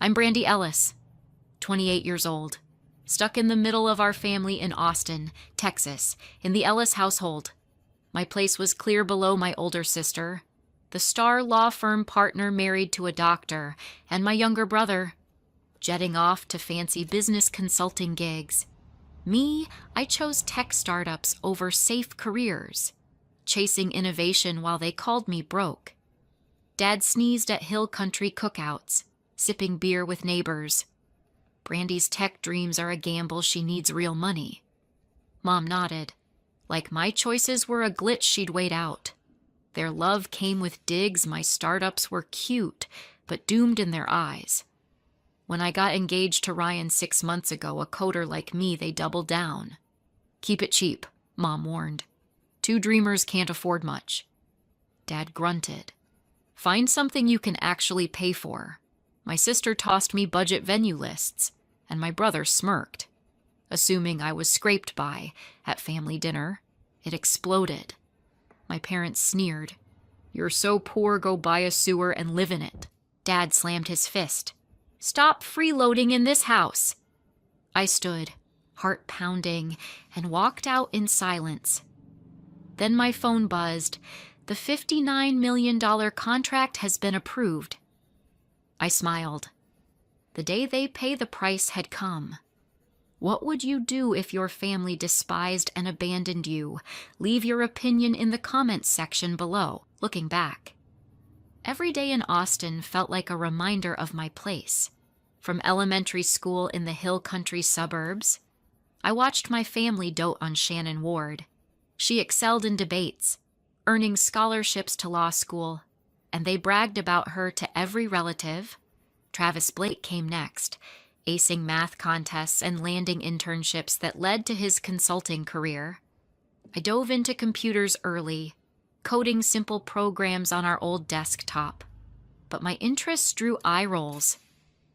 I'm Brandy Ellis, 28 years old, stuck in the middle of our family in Austin, Texas, in the Ellis household. My place was clear below my older sister, the star law firm partner married to a doctor, and my younger brother, jetting off to fancy business consulting gigs. Me, I chose tech startups over safe careers, chasing innovation while they called me broke. Dad sneezed at hill country cookouts, sipping beer with neighbors. Brandy's tech dreams are a gamble she needs real money. Mom nodded. Like my choices were a glitch she'd wait out. Their love came with digs my startups were cute, but doomed in their eyes. When I got engaged to Ryan 6 months ago, a coder like me, they doubled down. Keep it cheap, Mom warned. 2 dreamers can't afford much. Dad grunted. Find something you can actually pay for. My sister tossed me budget venue lists, and my brother smirked. Assuming I was scraped by at family dinner, it exploded. My parents sneered. You're so poor, go buy a sewer and live in it. Dad slammed his fist. Stop freeloading in this house. I stood, heart pounding, and walked out in silence. Then my phone buzzed. The $59 million contract has been approved. I smiled. The day they pay the price had come. What would you do if your family despised and abandoned you? Leave your opinion in the comments section below. Looking back, every day in Austin felt like a reminder of my place. From elementary school in the hill country suburbs, I watched my family dote on Shannon Ward. She excelled in debates, earning scholarships to law school, and they bragged about her to every relative. Travis Blake came next, acing math contests and landing internships that led to his consulting career. I dove into computers early, coding simple programs on our old desktop. But my interests drew eye rolls.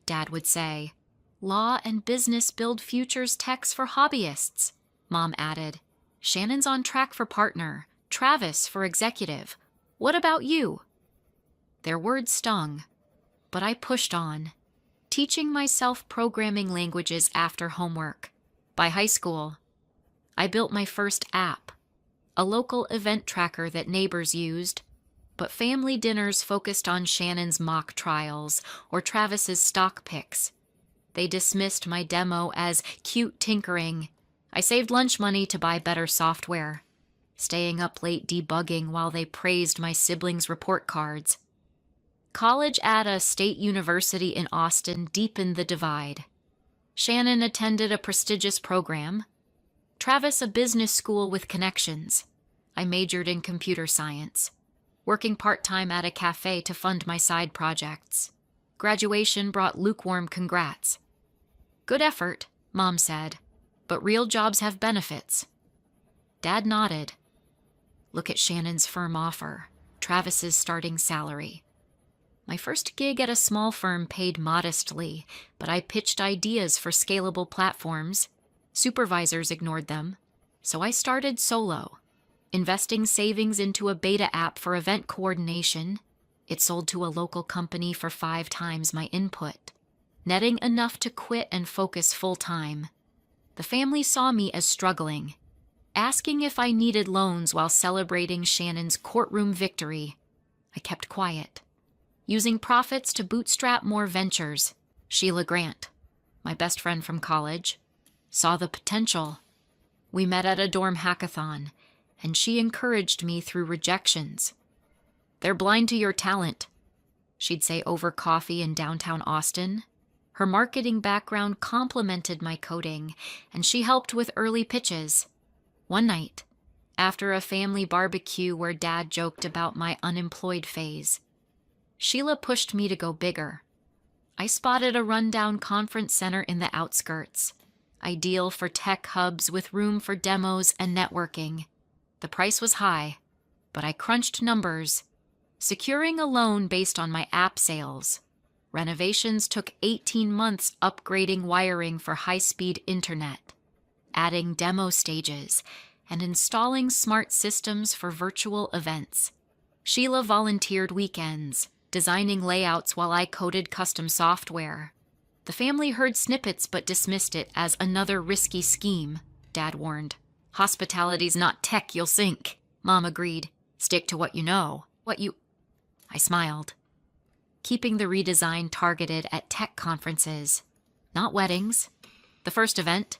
Dad would say, law and business build futures techs for hobbyists. Mom added, Shannon's on track for partner, Travis for executive. What about you? Their words stung, but I pushed on, teaching myself programming languages after homework. By high school, I built my first app, a local event tracker that neighbors used, but family dinners focused on Shannon's mock trials or Travis's stock picks. They dismissed my demo as cute tinkering. I saved lunch money to buy better software, staying up late debugging while they praised my siblings' report cards. College at a state university in Austin deepened the divide. Shannon attended a prestigious program, Travis a business school with connections. I majored in computer science, working part-time at a cafe to fund my side projects. Graduation brought lukewarm congrats. Good effort, Mom said, but real jobs have benefits. Dad nodded. Look at Shannon's firm offer, Travis's starting salary. My first gig at a small firm paid modestly, but I pitched ideas for scalable platforms. Supervisors ignored them, so I started solo, investing savings into a beta app for event coordination. It sold to a local company for 5 times my input, netting enough to quit and focus full-time. The family saw me as struggling, asking if I needed loans while celebrating Shannon's courtroom victory. I kept quiet, using profits to bootstrap more ventures. Sheila Grant, my best friend from college, saw the potential. We met at a dorm hackathon, and she encouraged me through rejections. They're blind to your talent, she'd say over coffee in downtown Austin. Her marketing background complemented my coding, and she helped with early pitches. One night, after a family barbecue where Dad joked about my unemployed phase, Sheila pushed me to go bigger. I spotted a rundown conference center in the outskirts, ideal for tech hubs with room for demos and networking. The price was high, but I crunched numbers, securing a loan based on my app sales. Renovations took 18 months upgrading wiring for high-speed internet, adding demo stages, and installing smart systems for virtual events. Sheila volunteered weekends, designing layouts while I coded custom software. The family heard snippets but dismissed it as another risky scheme, Dad warned. Hospitality's not tech you'll sink, Mom agreed. Stick to what you know. I smiled. Keeping the redesign targeted at tech conferences, not weddings. The first event,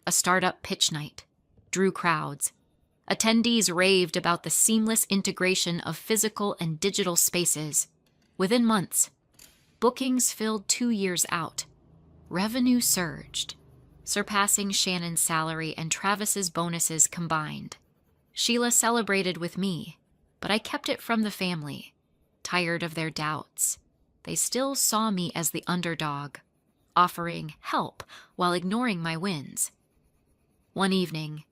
a startup pitch night, drew crowds. Attendees raved about the seamless integration of physical and digital spaces. Within months, bookings filled 2 years out. Revenue surged, surpassing Shannon's salary and Travis's bonuses combined. Sheila celebrated with me, but I kept it from the family, tired of their doubts. They still saw me as the underdog, offering help while ignoring my wins. One evening,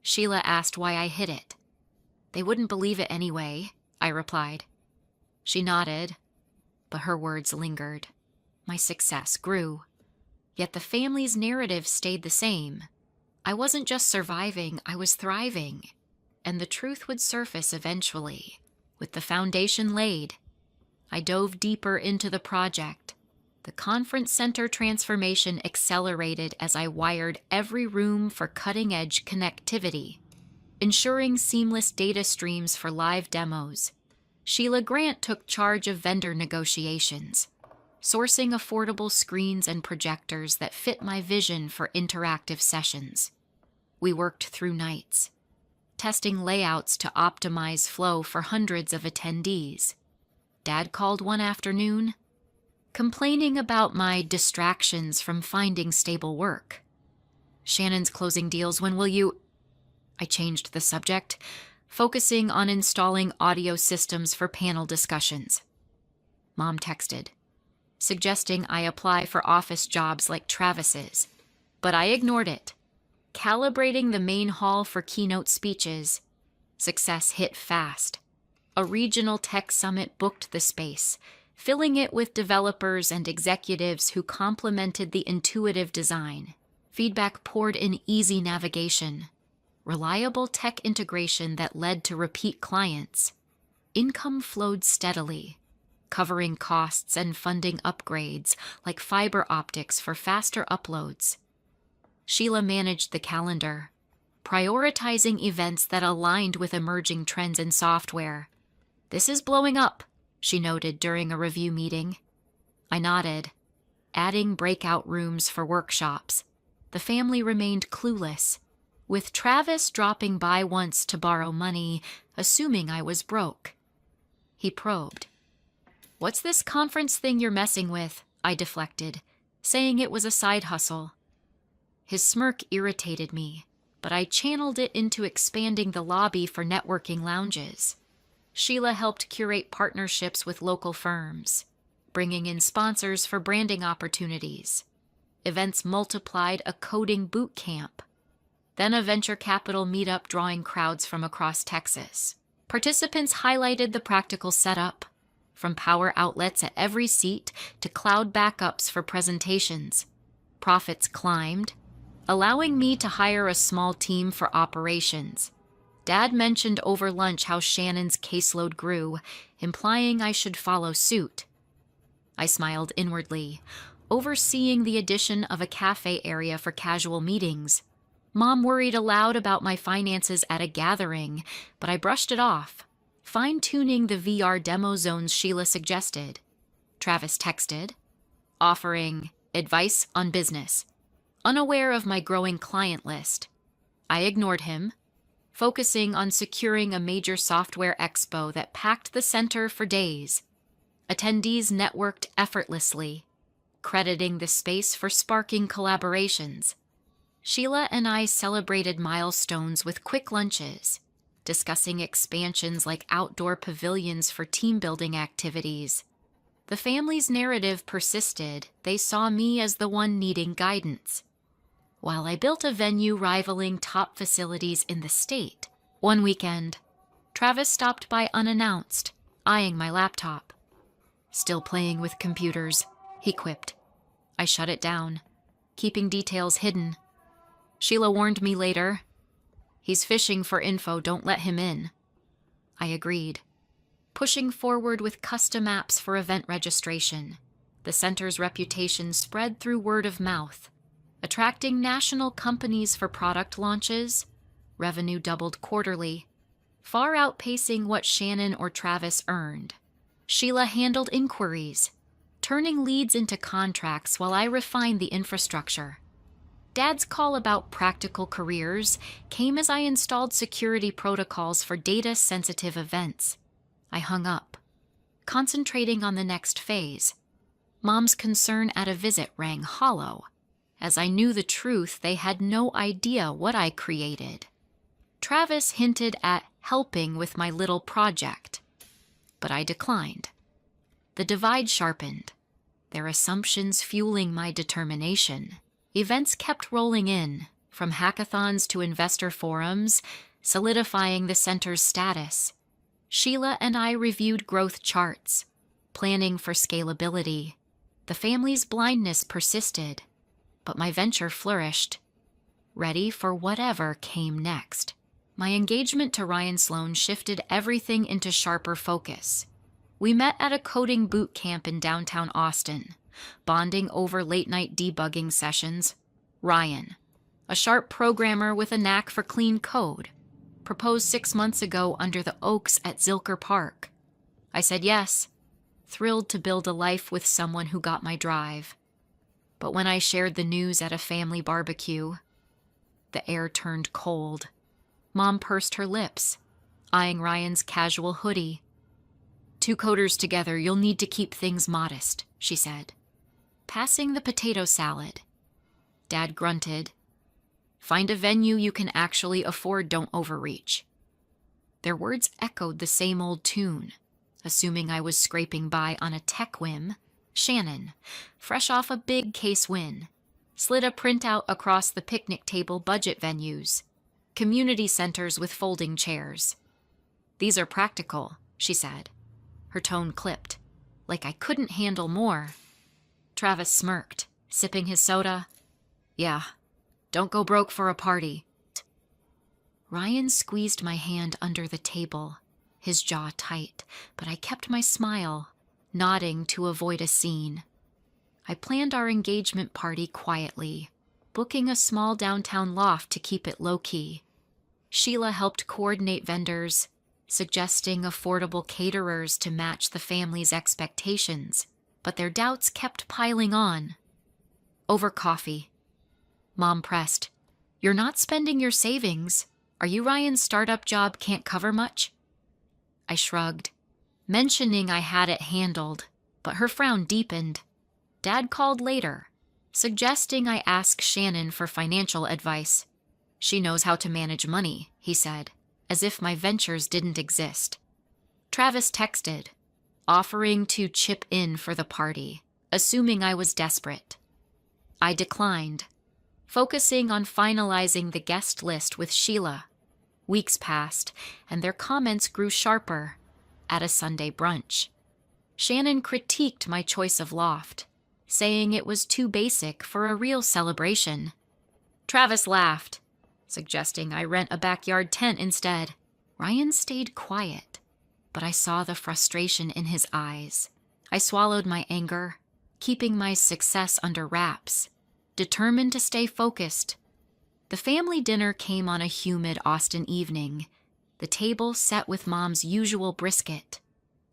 Sheila asked why I hid it. They wouldn't believe it anyway, I replied. She nodded, but her words lingered. My success grew. Yet the family's narrative stayed the same. I wasn't just surviving, I was thriving. And the truth would surface eventually. With the foundation laid, I dove deeper into the project. The conference center transformation accelerated as I wired every room for cutting-edge connectivity, ensuring seamless data streams for live demos. Sheila Grant took charge of vendor negotiations, sourcing affordable screens and projectors that fit my vision for interactive sessions. We worked through nights, testing layouts to optimize flow for hundreds of attendees. Dad called one afternoon, complaining about my distractions from finding stable work. Shannon's closing deals, when will you? I changed the subject, focusing on installing audio systems for panel discussions. Mom texted, suggesting I apply for office jobs like Travis's, but I ignored it. Calibrating the main hall for keynote speeches, success hit fast. A regional tech summit booked the space, filling it with developers and executives who complimented the intuitive design. Feedback poured in easy navigation, reliable tech integration that led to repeat clients. Income flowed steadily, covering costs and funding upgrades like fiber optics for faster uploads. Sheila managed the calendar, prioritizing events that aligned with emerging trends in software. This is blowing up, she noted during a review meeting. I nodded, adding breakout rooms for workshops. The family remained clueless, with Travis dropping by once to borrow money, assuming I was broke. He probed. What's this conference thing you're messing with? I deflected, saying it was a side hustle. His smirk irritated me, but I channeled it into expanding the lobby for networking lounges. Sheila helped curate partnerships with local firms, bringing in sponsors for branding opportunities. Events multiplied a coding boot camp, then a venture capital meetup drawing crowds from across Texas. Participants highlighted the practical setup, from power outlets at every seat to cloud backups for presentations. Profits climbed, allowing me to hire a small team for operations. Dad mentioned over lunch how Shannon's caseload grew, implying I should follow suit. I smiled inwardly, overseeing the addition of a cafe area for casual meetings. Mom worried aloud about my finances at a gathering, but I brushed it off, fine-tuning the VR demo zones Sheila suggested. Travis texted, offering advice on business, unaware of my growing client list. I ignored him, focusing on securing a major software expo that packed the center for days. Attendees networked effortlessly, crediting the space for sparking collaborations. Sheila and I celebrated milestones with quick lunches, discussing expansions like outdoor pavilions for team-building activities. The family's narrative persisted. They saw me as the one needing guidance, while I built a venue rivaling top facilities in the state. One weekend, Travis stopped by unannounced, eyeing my laptop. Still playing with computers, he quipped. I shut it down, keeping details hidden. Sheila warned me later. He's fishing for info, don't let him in. I agreed, pushing forward with custom apps for event registration, The center's reputation spread through word of mouth, attracting national companies for product launches. Revenue doubled quarterly, far outpacing what Shannon or Travis earned. Sheila handled inquiries, turning leads into contracts while I refined the infrastructure. Dad's call about practical careers came as I installed security protocols for data-sensitive events. I hung up, concentrating on the next phase. Mom's concern at a visit rang hollow, as I knew the truth they had no idea what I created. Travis hinted at helping with my little project, but I declined. The divide sharpened, their assumptions fueling my determination. Events kept rolling in, from hackathons to investor forums, solidifying the center's status. Sheila and I reviewed growth charts, planning for scalability. The family's blindness persisted, but my venture flourished, ready for whatever came next. My engagement to Ryan Sloan shifted everything into sharper focus. We met at a coding boot camp in downtown Austin, bonding over late-night debugging sessions. Ryan, a sharp programmer with a knack for clean code, proposed 6 months ago under the oaks at Zilker Park. I said yes, thrilled to build a life with someone who got my drive. But when I shared the news at a family barbecue, the air turned cold. Mom pursed her lips, eyeing Ryan's casual hoodie. 2 coders together, you'll need to keep things modest, she said. Passing the potato salad. Dad grunted. Find a venue you can actually afford, don't overreach. Their words echoed the same old tune. Assuming I was scraping by on a tech whim, Shannon, fresh off a big case win, slid a printout across the picnic table budget venues, community centers with folding chairs. These are practical, she said. Her tone clipped, like I couldn't handle more. Travis smirked, sipping his soda. Yeah, don't go broke for a party. Ryan squeezed my hand under the table, his jaw tight, but I kept my smile, nodding to avoid a scene. I planned our engagement party quietly, booking a small downtown loft to keep it low-key. Sheila helped coordinate vendors, suggesting affordable caterers to match the family's expectations, but their doubts kept piling on. Over coffee. Mom pressed, You're not spending your savings. Are you Ryan's startup job can't cover much? I shrugged, mentioning I had it handled, but her frown deepened. Dad called later, suggesting I ask Shannon for financial advice. She knows how to manage money, he said, as if my ventures didn't exist. Travis texted, offering to chip in for the party, assuming I was desperate. I declined, focusing on finalizing the guest list with Sheila. Weeks passed, and their comments grew sharper. At a Sunday brunch, Shannon critiqued my choice of loft, saying it was too basic for a real celebration. Travis laughed, suggesting I rent a backyard tent instead. Ryan stayed quiet, but I saw the frustration in his eyes. I swallowed my anger, keeping my success under wraps, determined to stay focused. The family dinner came on a humid Austin evening, the table set with Mom's usual brisket.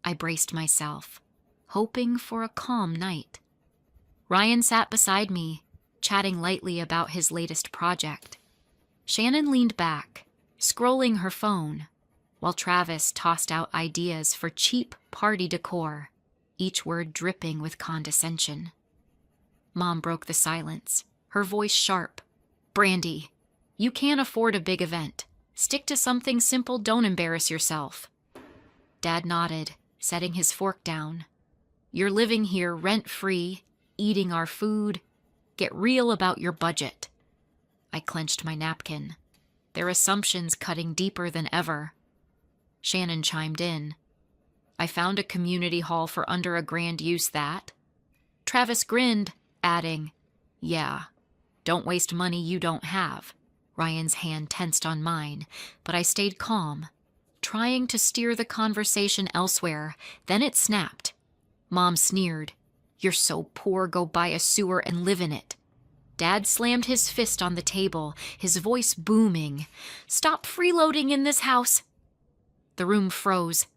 I braced myself, hoping for a calm night. Ryan sat beside me, chatting lightly about his latest project. Shannon leaned back, scrolling her phone, while Travis tossed out ideas for cheap party decor, each word dripping with condescension. Mom broke the silence, her voice sharp. Brandy, you can't afford a big event. Stick to something simple, don't embarrass yourself. Dad nodded, setting his fork down. You're living here rent-free, eating our food. Get real about your budget. I clenched my napkin, their assumptions cutting deeper than ever. Shannon chimed in. I found a community hall for under $1,000 use that. Travis grinned, adding, Yeah, don't waste money you don't have. Ryan's hand tensed on mine, but I stayed calm, trying to steer the conversation elsewhere. Then it snapped. Mom sneered. You're so poor, go buy a sewer and live in it. Dad slammed his fist on the table, his voice booming. Stop freeloading in this house. The room froze.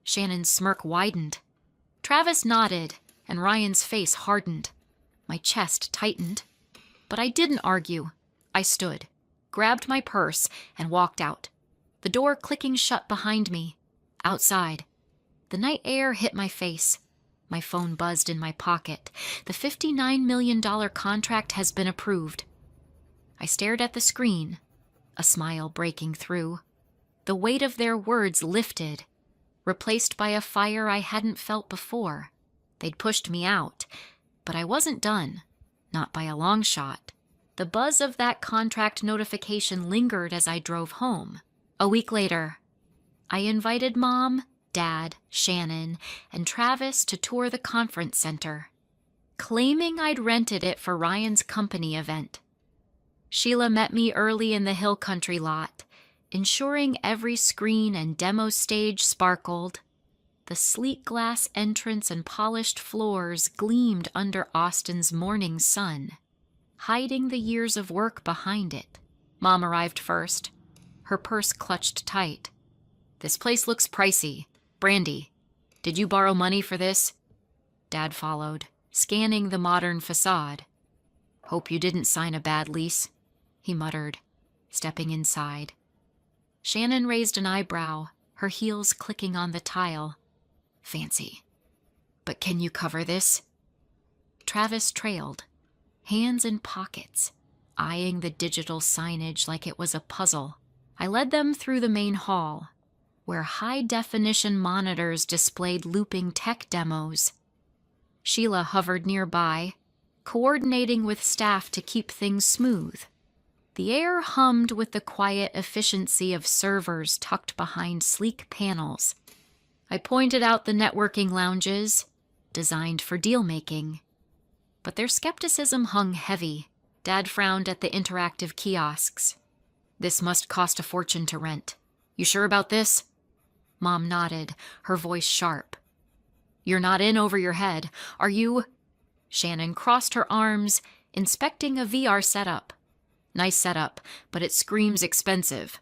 Shannon's smirk widened. Travis nodded, and Ryan's face hardened. My chest tightened. But I didn't argue. I stood, grabbed my purse, and walked out. The door clicking shut behind me. Outside. The night air hit my face. My phone buzzed in my pocket. The $59 million contract has been approved. I stared at the screen, a smile breaking through. The weight of their words lifted, replaced by a fire I hadn't felt before. They'd pushed me out, but I wasn't done, not by a long shot. The buzz of that contract notification lingered as I drove home. A week later, I invited Mom, Dad, Shannon, and Travis to tour the conference center, claiming I'd rented it for Ryan's company event. Sheila met me early in the hill country lot, ensuring every screen and demo stage sparkled. The sleek glass entrance and polished floors gleamed under Austin's morning sun, hiding the years of work behind it. Mom arrived first, her purse clutched tight. This place looks pricey. Brandy, did you borrow money for this? Dad followed, scanning the modern facade. Hope you didn't sign a bad lease, he muttered, stepping inside. Shannon raised an eyebrow, her heels clicking on the tile. Fancy. But can you cover this? Travis trailed, hands in pockets, eyeing the digital signage like it was a puzzle. I led them through the main hall, where high-definition monitors displayed looping tech demos. Sheila hovered nearby, coordinating with staff to keep things smooth. The air hummed with the quiet efficiency of servers tucked behind sleek panels. I pointed out the networking lounges, designed for deal-making. But their skepticism hung heavy. Dad frowned at the interactive kiosks. This must cost a fortune to rent. You sure about this? Mom nodded, her voice sharp. You're not in over your head, are you? Shannon crossed her arms, inspecting a VR setup. Nice setup, but it screams expensive.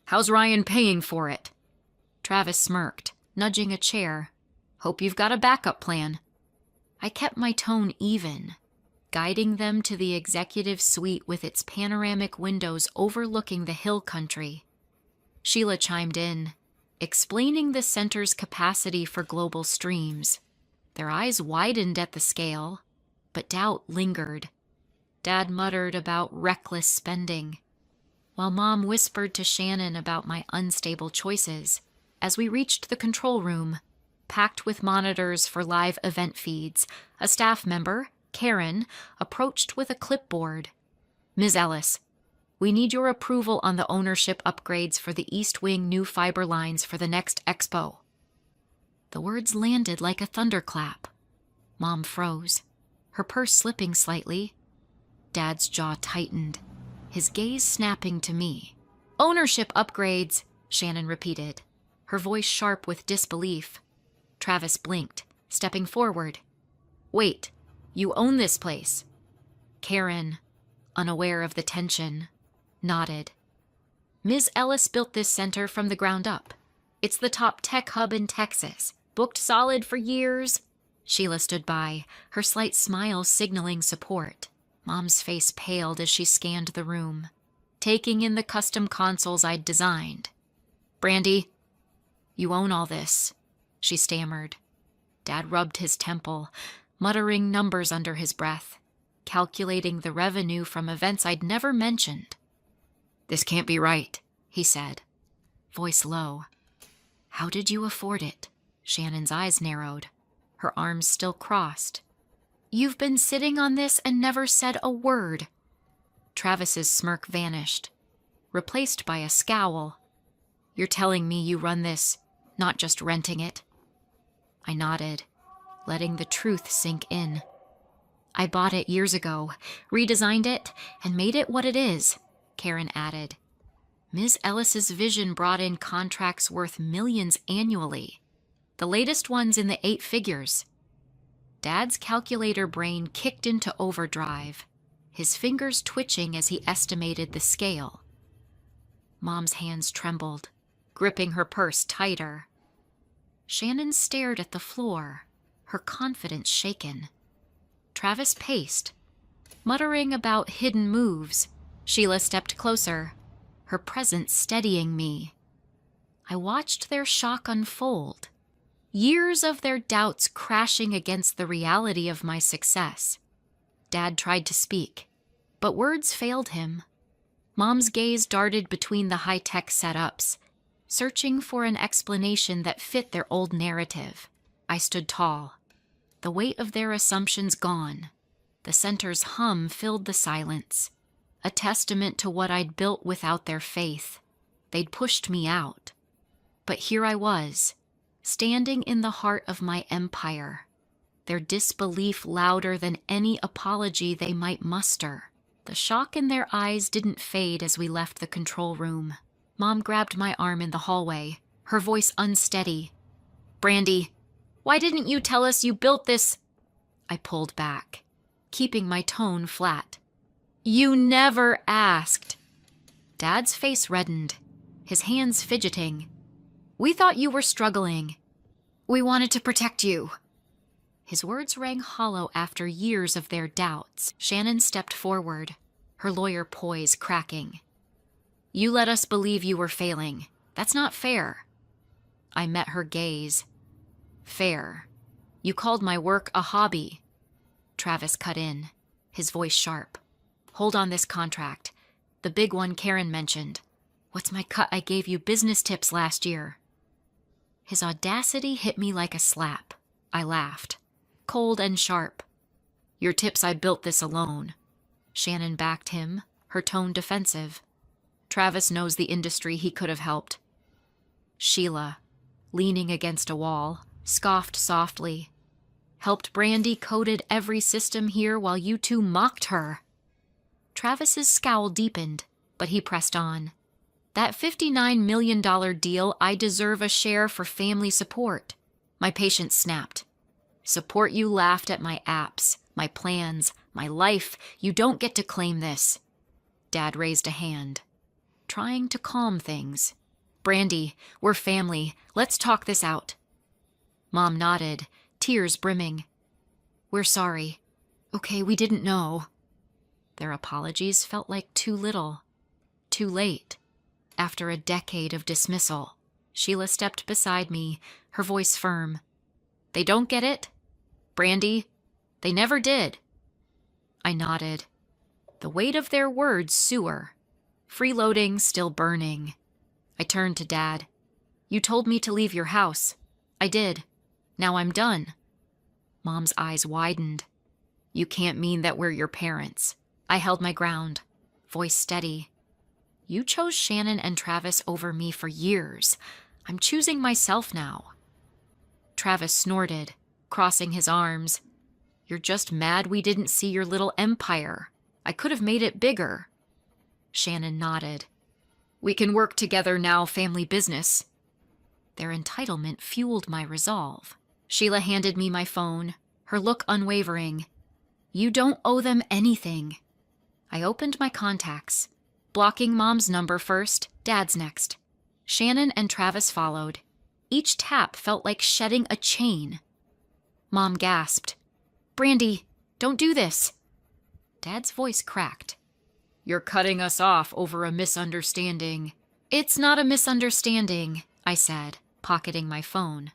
How's Ryan paying for it? Travis smirked, nudging a chair. Hope you've got a backup plan. I kept my tone even, guiding them to the executive suite with its panoramic windows overlooking the hill country. Sheila chimed in, explaining the center's capacity for global streams. Their eyes widened at the scale, but doubt lingered. Dad muttered about reckless spending, while Mom whispered to Shannon about my unstable choices. As we reached the control room, packed with monitors for live event feeds, a staff member, Karen, approached with a clipboard. Ms. Ellis, we need your approval on the ownership upgrades for the East Wing new fiber lines for the next expo. The words landed like a thunderclap. Mom froze, her purse slipping slightly. Dad's jaw tightened, his gaze snapping to me. Ownership upgrades, Shannon repeated, her voice sharp with disbelief. Travis blinked, stepping forward. Wait, you own this place. Karen, unaware of the tension, nodded. Ms. Ellis built this center from the ground up. It's the top tech hub in Texas, booked solid for years. Sheila stood by, her slight smile signaling support. Mom's face paled as she scanned the room, taking in the custom consoles I'd designed. Brandy, you own all this, she stammered. Dad rubbed his temple, muttering numbers under his breath, calculating the revenue from events I'd never mentioned. This can't be right, he said, voice low. How did you afford it? Shannon's eyes narrowed, her arms still crossed. You've been sitting on this and never said a word. Travis's smirk vanished, replaced by a scowl. You're telling me you run this, not just renting it? I nodded, letting the truth sink in. I bought it years ago, redesigned it, and made it what it is, Karen added. Ms. Ellis's vision brought in contracts worth millions annually, the latest ones in the 8 figures. Dad's calculator brain kicked into overdrive, his fingers twitching as he estimated the scale. Mom's hands trembled, gripping her purse tighter. Shannon stared at the floor, her confidence shaken. Travis paced, muttering about hidden moves. Sheila stepped closer, her presence steadying me. I watched their shock unfold, years of their doubts crashing against the reality of my success. Dad tried to speak, but words failed him. Mom's gaze darted between the high-tech setups, searching for an explanation that fit their old narrative. I stood tall, the weight of their assumptions gone. The center's hum filled the silence, a testament to what I'd built without their faith. They'd pushed me out. But here I was, standing in the heart of my empire, their disbelief louder than any apology they might muster. The shock in their eyes didn't fade as we left the control room. Mom grabbed my arm in the hallway, her voice unsteady. "Brandy, why didn't you tell us you built this?" I pulled back, keeping my tone flat. "You never asked." Dad's face reddened, his hands fidgeting. "We thought you were struggling. We wanted to protect you." His words rang hollow after years of their doubts. Shannon stepped forward, her lawyer poise cracking. "You let us believe you were failing. That's not fair." I met her gaze. "Fair. You called my work a hobby." Travis cut in, his voice sharp. "Hold on this contract. The big one Karen mentioned. What's my cut? I gave you business tips last year." His audacity hit me like a slap. I laughed, cold and sharp. "Your tips, I built this alone." Shannon backed him, her tone defensive. "Travis knows the industry he could have helped." Sheila, leaning against a wall, scoffed softly. "Helped Brandy coded every system here while you two mocked her." Travis's scowl deepened, but he pressed on. "That $59 million deal, I deserve a share for family support." My patience snapped. "Support you laughed at my apps, my plans, my life. You don't get to claim this." Dad raised a hand, trying to calm things. "Brandy, we're family. Let's talk this out." Mom nodded, tears brimming. "We're sorry. Okay, we didn't know." Their apologies felt like too little, too late. After a decade of dismissal, Sheila stepped beside me, her voice firm. "They don't get it? Brandy, they never did." I nodded, the weight of their words sewer, freeloading still burning. I turned to Dad. "You told me to leave your house. I did. Now I'm done." Mom's eyes widened. "You can't mean that we're your parents." I held my ground, voice steady. "You chose Shannon and Travis over me for years. I'm choosing myself now." Travis snorted, crossing his arms. "You're just mad we didn't see your little empire. I could have made it bigger." Shannon nodded. "We can work together now, family business." Their entitlement fueled my resolve. Sheila handed me my phone, her look unwavering. "You don't owe them anything." I opened my contacts, blocking Mom's number first, Dad's next. Shannon and Travis followed. Each tap felt like shedding a chain. Mom gasped. "Brandy, don't do this." Dad's voice cracked. "You're cutting us off over a misunderstanding." "It's not a misunderstanding," I said, pocketing my phone.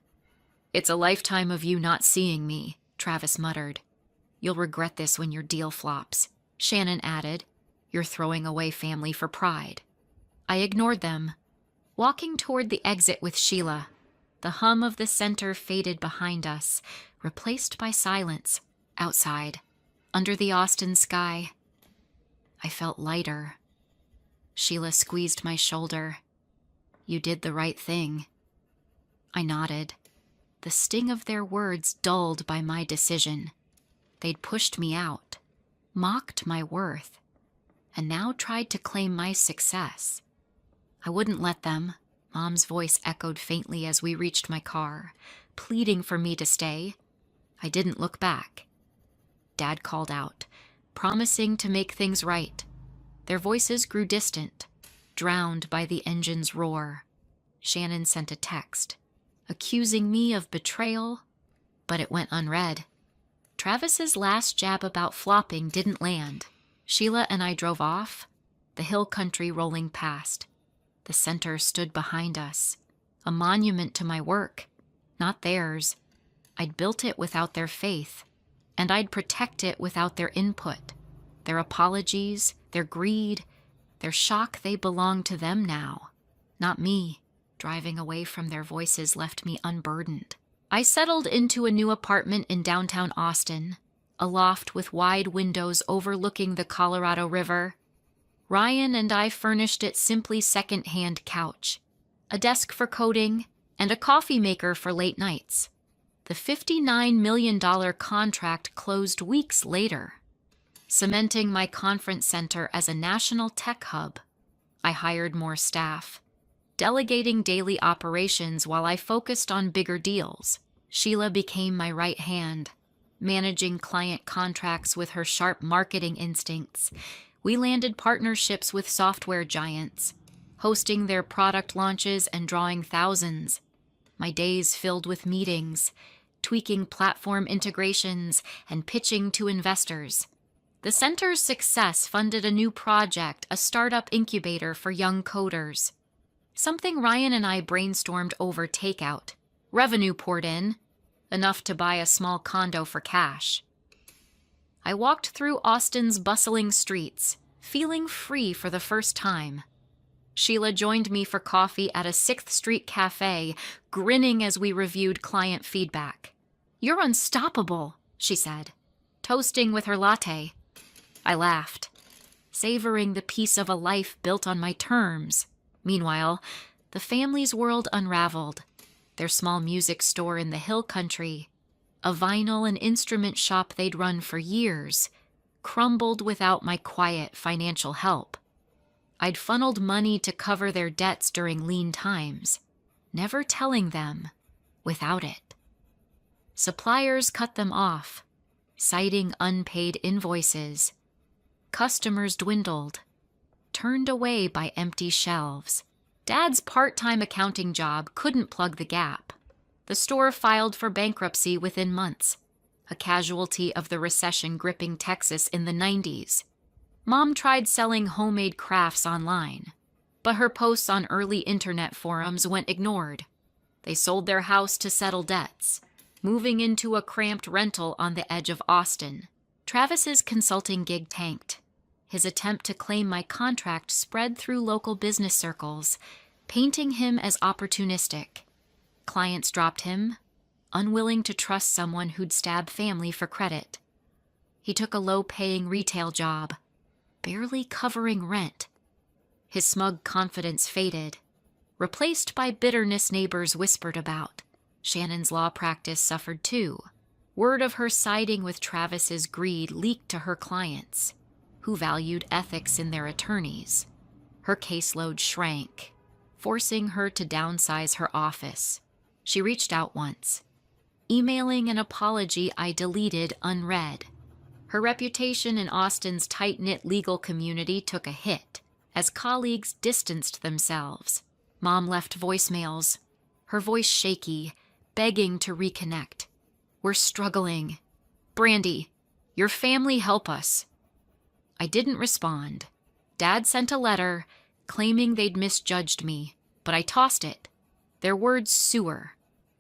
"It's a lifetime of you not seeing me," Travis muttered. "You'll regret this when your deal flops." Shannon added, "You're throwing away family for pride." I ignored them, walking toward the exit with Sheila. The hum of the center faded behind us, replaced by silence. Outside, under the Austin sky, I felt lighter. Sheila squeezed my shoulder. "You did the right thing." I nodded, the sting of their words dulled by my decision. They'd pushed me out, mocked my worth, and now tried to claim my success. I wouldn't let them. Mom's voice echoed faintly as we reached my car, pleading for me to stay. I didn't look back. Dad called out, promising to make things right. Their voices grew distant, drowned by the engine's roar. Shannon sent a text, accusing me of betrayal, but it went unread. Travis's last jab about flopping didn't land. Sheila and I drove off, the hill country rolling past. The center stood behind us, a monument to my work, not theirs. I'd built it without their faith, and I'd protect it without their input, their apologies, their greed, their shock they belonged to them now, not me. Driving away from their voices left me unburdened. I settled into a new apartment in downtown Austin, a loft with wide windows overlooking the Colorado River. Ryan and I furnished it simply second-hand couch, a desk for coding, and a coffee maker for late nights. The $59 million contract closed weeks later, cementing my conference center as a national tech hub. I hired more staff, delegating daily operations while I focused on bigger deals. Sheila became my right hand, managing client contracts with her sharp marketing instincts. We landed partnerships with software giants, hosting their product launches and drawing thousands. My days filled with meetings, tweaking platform integrations, and pitching to investors. The center's success funded a new project, a startup incubator for young coders. Something Ryan and I brainstormed over takeout. Revenue poured in, enough to buy a small condo for cash. I walked through Austin's bustling streets, feeling free for the first time. Sheila joined me for coffee at a 6th Street cafe, grinning as we reviewed client feedback. "You're unstoppable," she said, toasting with her latte. I laughed, savoring the piece of a life built on my terms. Meanwhile, the family's world unraveled. Their small music store in the hill country, a vinyl and instrument shop they'd run for years, crumbled without my quiet financial help. I'd funneled money to cover their debts during lean times, never telling them without it. Suppliers cut them off, citing unpaid invoices. Customers dwindled, turned away by empty shelves. Dad's part-time accounting job couldn't plug the gap. The store filed for bankruptcy within months, a casualty of the recession gripping Texas in the 90s. Mom tried selling homemade crafts online, but her posts on early internet forums went ignored. They sold their house to settle debts, moving into a cramped rental on the edge of Austin. Travis's consulting gig tanked. His attempt to claim my contract spread through local business circles, painting him as opportunistic. Clients dropped him, unwilling to trust someone who'd stab family for credit. He took a low-paying retail job, barely covering rent. His smug confidence faded, replaced by bitterness neighbors whispered about. Shannon's law practice suffered too. Word of her siding with Travis's greed leaked to her clients, who valued ethics in their attorneys. Her caseload shrank, forcing her to downsize her office. She reached out once, emailing an apology I deleted unread. Her reputation in Austin's tight-knit legal community took a hit as colleagues distanced themselves. Mom left voicemails, her voice shaky, begging to reconnect. "We're struggling. Brandy, your family help us." I didn't respond. Dad sent a letter claiming they'd misjudged me, but I tossed it. Their words sewer.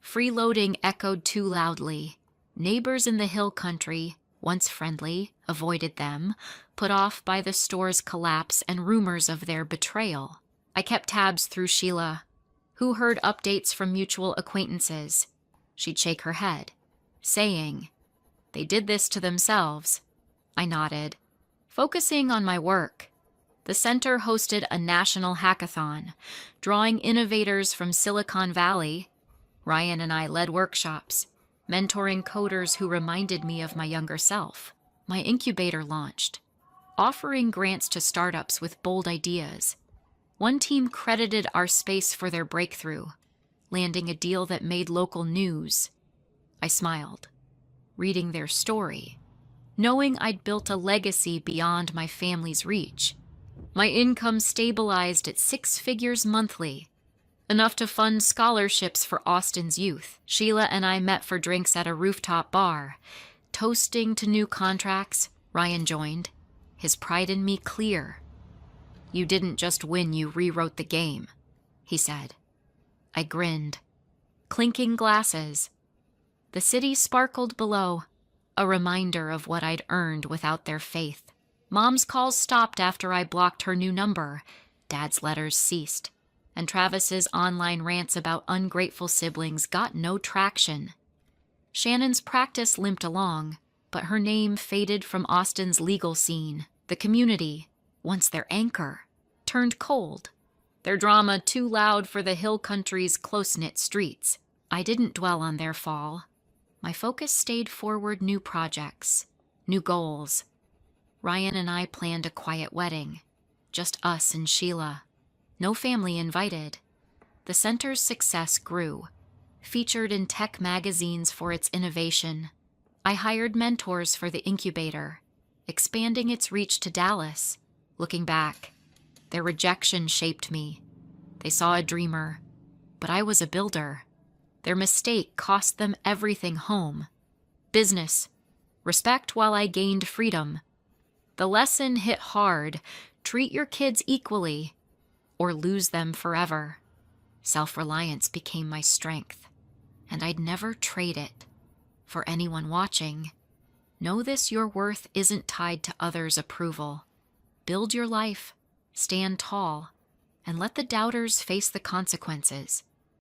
Freeloading echoed too loudly. Neighbors in the hill country, once friendly, avoided them, put off by the store's collapse and rumors of their betrayal. I kept tabs through Sheila, who heard updates from mutual acquaintances. She'd shake her head, saying, "They did this to themselves." I nodded, focusing on my work. The center hosted a national hackathon, drawing innovators from Silicon Valley. Ryan and I led workshops, mentoring coders who reminded me of my younger self. My incubator launched, offering grants to startups with bold ideas. One team credited our space for their breakthrough, landing a deal that made local news. I smiled, reading their story, knowing I'd built a legacy beyond my family's reach. My income stabilized at 6 figures monthly, enough to fund scholarships for Austin's youth. Sheila and I met for drinks at a rooftop bar. Toasting to new contracts, Ryan joined, his pride in me clear. "You didn't just win, you rewrote the game," he said. I grinned. Clinking glasses. The city sparkled below, a reminder of what I'd earned without their faith. Mom's calls stopped after I blocked her new number. Dad's letters ceased, and Travis's online rants about ungrateful siblings got no traction. Shannon's practice limped along, but her name faded from Austin's legal scene. The community, once their anchor, turned cold, their drama too loud for the hill country's close-knit streets. I didn't dwell on their fall. My focus stayed forward new projects, new goals. Ryan and I planned a quiet wedding, just us and Sheila. No family invited. The center's success grew, featured in tech magazines for its innovation. I hired mentors for the incubator, expanding its reach to Dallas. Looking back, their rejection shaped me. They saw a dreamer, but I was a builder. Their mistake cost them everything home. Business, respect while I gained freedom. The lesson hit hard: treat your kids equally, or lose them forever. Self-reliance became my strength, and I'd never trade it. For anyone watching, know this: your worth isn't tied to others' approval. Build your life, stand tall, and let the doubters face the consequences.